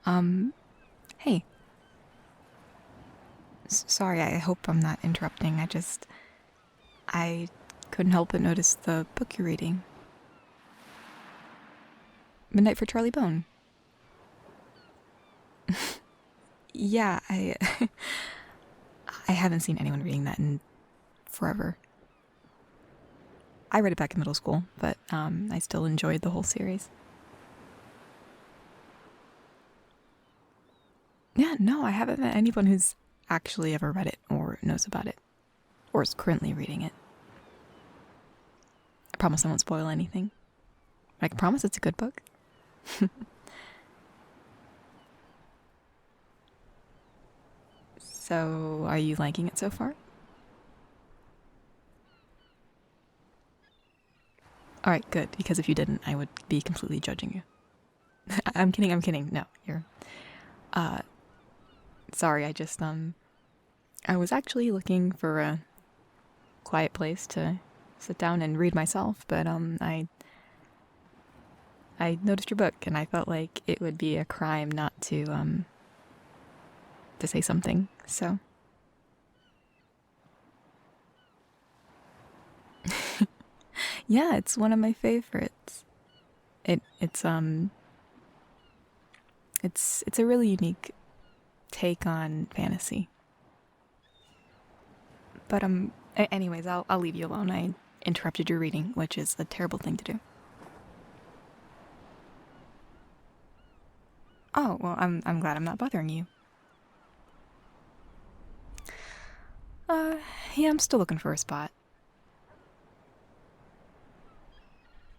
Hey. Sorry, I hope I'm not interrupting. I couldn't help but notice the book you're reading. Midnight for Charlie Bone. Yeah, I haven't seen anyone reading that in forever. I read it back in middle school, but I still enjoyed the whole series. Yeah, no, I haven't met anyone who's actually ever read it or knows about it or is currently reading it. I promise I won't spoil anything. I can promise it's a good book. So, are you liking it so far? Alright, good, because if you didn't, I would be completely judging you. I'm kidding. No, you're. Uh, sorry, I was actually looking for a quiet place to sit down and read myself, but, I noticed your book and I felt like it would be a crime not to say something, so. Yeah, it's one of my favorites. It's a really unique take on fantasy. But anyways, I'll leave you alone. I interrupted your reading, which is a terrible thing to do. Oh, well, I'm glad I'm not bothering you. Uh, yeah, I'm still looking for a spot.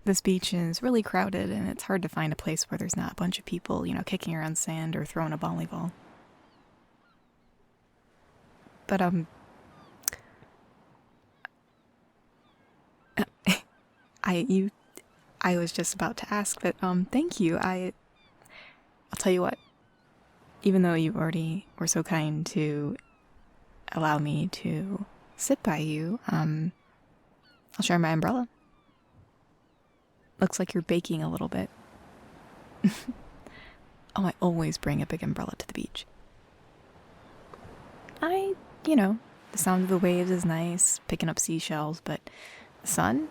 This beach is really crowded and it's hard to find a place where there's not a bunch of people, kicking around sand or throwing a volleyball. But I you I was just about to ask, but thank you. I'll tell you what. Even though you already were so kind to allow me to sit by you, I'll share my umbrella. Looks like you're baking a little bit. Oh, I always bring a big umbrella to the beach. The sound of the waves is nice, picking up seashells, but the sun?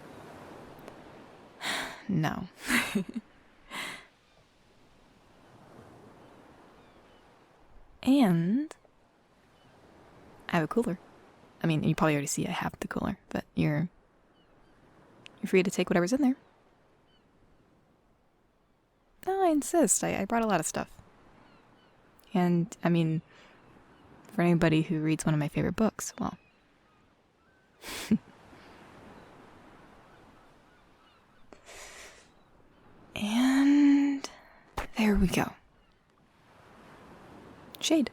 No. And I have a cooler. I mean, you probably already see I have the cooler, but you're free to take whatever's in there. No, I insist. I brought a lot of stuff. And, I mean, for anybody who reads one of my favorite books, well. And there we go. Shade.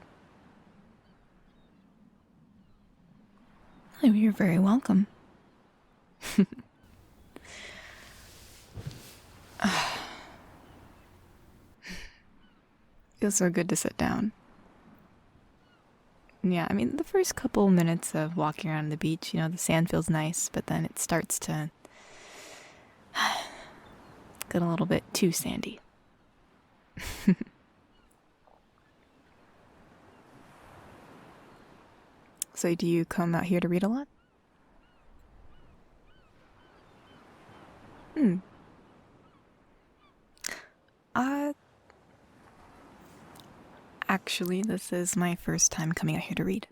Oh, you're very welcome. Feels so good to sit down. Yeah, I mean, the first couple minutes of walking around the beach, the sand feels nice, but then it starts to get a little bit too sandy. So, do you come out here to read a lot? Uh, Actually, this is my first time coming out here to read.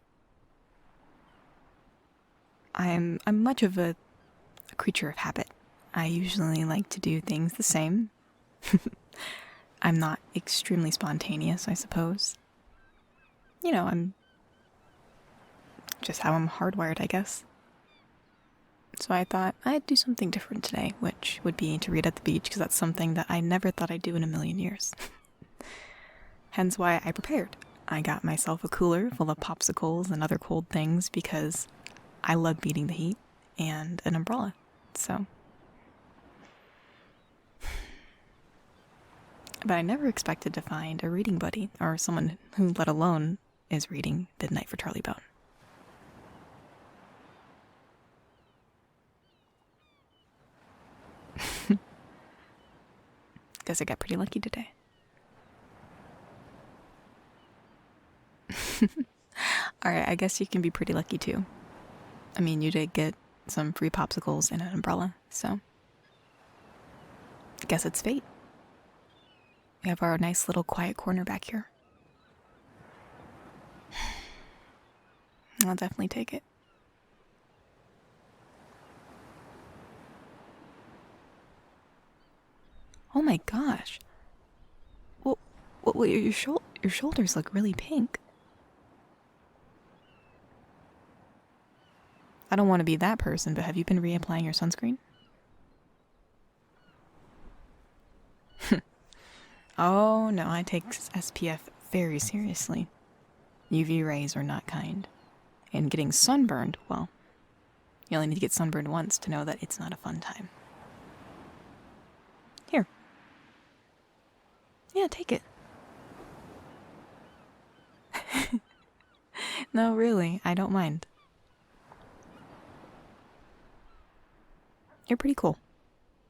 I'm much of a creature of habit. I usually like to do things the same. I'm not extremely spontaneous, I suppose. I'm just how I'm hardwired, I guess. So I thought I'd do something different today, which would be to read at the beach, because that's something that I never thought I'd do in a million years. Hence why I prepared. I got myself a cooler full of popsicles and other cold things because I love beating the heat, and an umbrella. So. But I never expected to find a reading buddy, or someone who, let alone, is reading Midnight for Charlie Bone. Guess I got pretty lucky today. Alright, I guess you can be pretty lucky too. I mean, you did get some free popsicles and an umbrella, so I guess it's fate. We have our nice little quiet corner back here. I'll definitely take it. Oh my gosh. Well, your shoulders look really pink. I don't want to be that person, but have you been reapplying your sunscreen? Oh no, I take SPF very seriously. UV rays are not kind. And getting sunburned, well, you only need to get sunburned once to know that it's not a fun time. Here. Yeah, take it. No, really, I don't mind. You're pretty cool.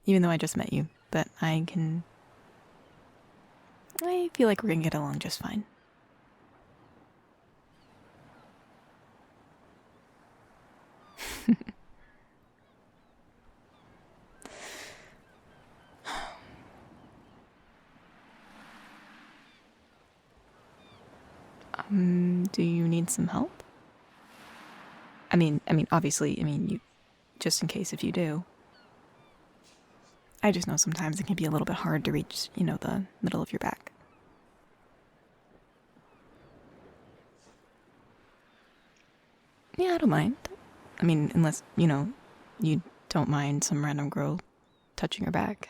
Even though I just met you, but I feel like we're gonna get along just fine. Do you need some help? I mean, obviously, you, just in case if you do. I just know sometimes it can be a little bit hard to reach, the middle of your back. Yeah, I don't mind. I mean, unless, you don't mind some random girl touching your back.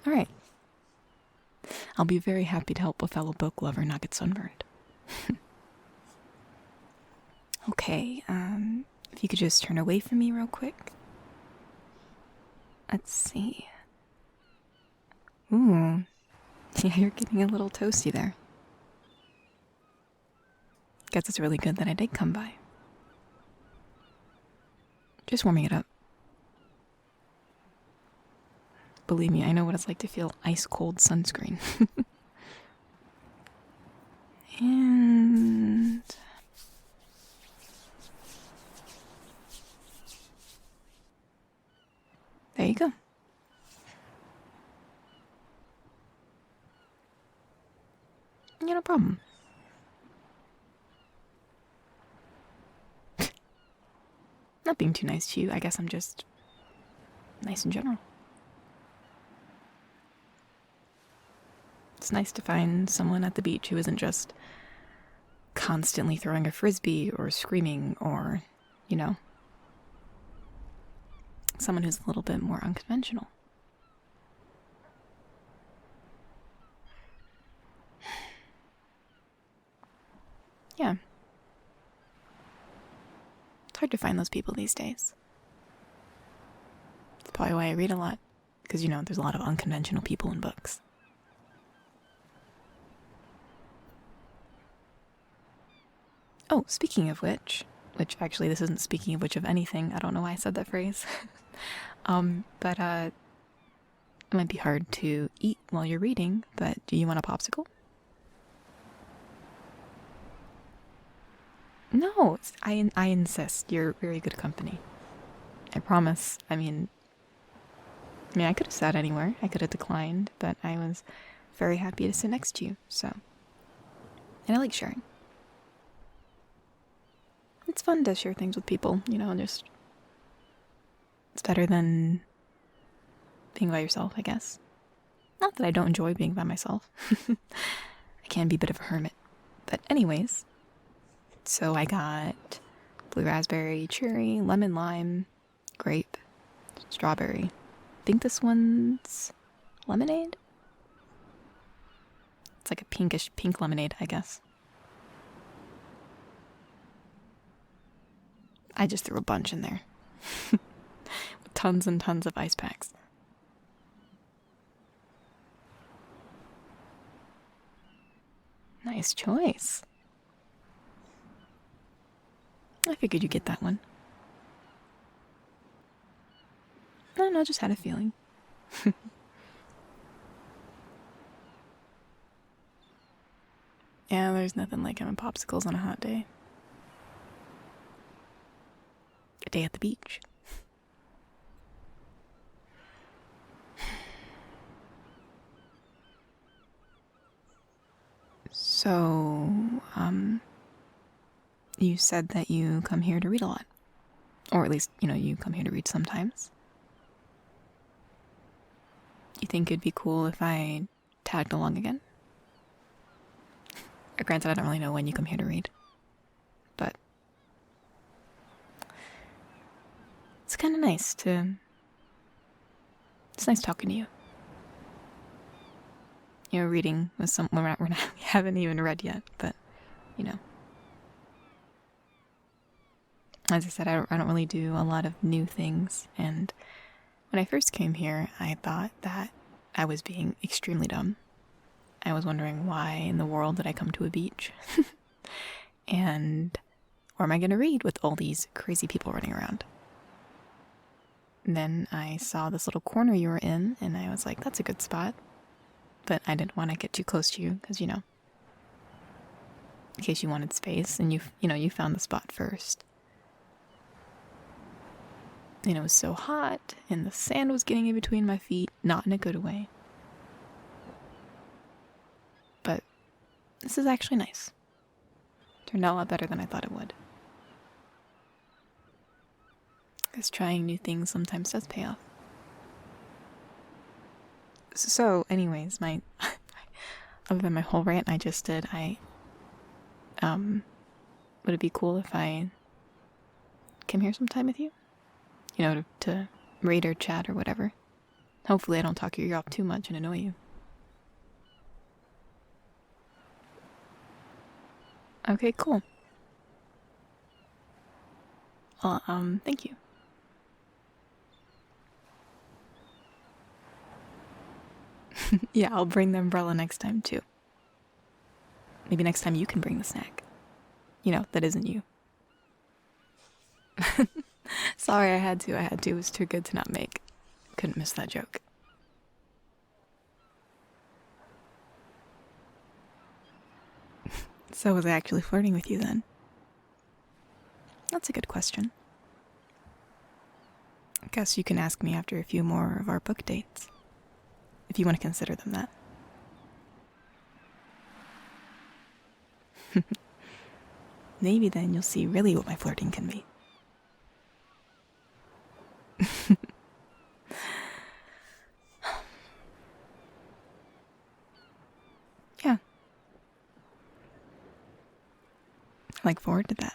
Alright. I'll be very happy to help a fellow book lover not get sunburned. Okay, if you could just turn away from me real quick. Let's see. Ooh. Yeah, you're getting a little toasty there. Guess it's really good that I did come by. Just warming it up. Believe me, I know what it's like to feel ice cold sunscreen. And there you go. Yeah, no problem. Not being too nice to you, I guess I'm just nice in general. It's nice to find someone at the beach who isn't just constantly throwing a frisbee or screaming or, someone who's a little bit more unconventional. Yeah. It's hard to find those people these days. That's probably why I read a lot, because, there's a lot of unconventional people in books. Oh, speaking of which actually this isn't speaking of which of anything. I don't know why I said that phrase. But it might be hard to eat while you're reading, but do you want a popsicle? No, I insist. You're very good company. I promise. I mean, I could have sat anywhere. I could have declined, but I was very happy to sit next to you, so. And I like sharing. It's fun to share things with people, just. It's better than being by yourself, I guess. Not that I don't enjoy being by myself. I can be a bit of a hermit. But anyways, so I got blue raspberry, cherry, lemon lime, grape, strawberry. I think this one's lemonade? It's like a pink lemonade, I guess. I just threw a bunch in there. With tons and tons of ice packs. Nice choice. I figured you'd get that one. No, just had a feeling. Yeah, there's nothing like having popsicles on a hot day. A day at the beach. So, you said that you come here to read a lot. Or at least, you come here to read sometimes. You think it'd be cool if I tagged along again? Granted, I don't really know when you come here to read. But it's kind of nice to... It's nice talking to you. Reading with someone we haven't even read yet, but, As I said, I don't really do a lot of new things, and when I first came here, I thought that I was being extremely dumb. I was wondering why in the world did I come to a beach? And where am I going to read with all these crazy people running around? And then I saw this little corner you were in, and I was like, that's a good spot. But I didn't want to get too close to you, because, in case you wanted space, and you found the spot first. And it was so hot, and the sand was getting in between my feet, not in a good way. But this is actually nice. Turned out a lot better than I thought it would. Because trying new things sometimes does pay off. So, anyways, other than my whole rant I just did, would it be cool if I came here sometime with you? To read or chat or whatever. Hopefully I don't talk your ear off too much and annoy you. Okay, cool. Well, thank you. Yeah, I'll bring the umbrella next time, too. Maybe next time you can bring the snack. That isn't you. Sorry, I had to. It was too good to not make. Couldn't miss that joke. So was I actually flirting with you then? That's a good question. I guess you can ask me after a few more of our book dates. If you want to consider them that. Maybe then you'll see really what my flirting can be. Yeah. I look forward to that.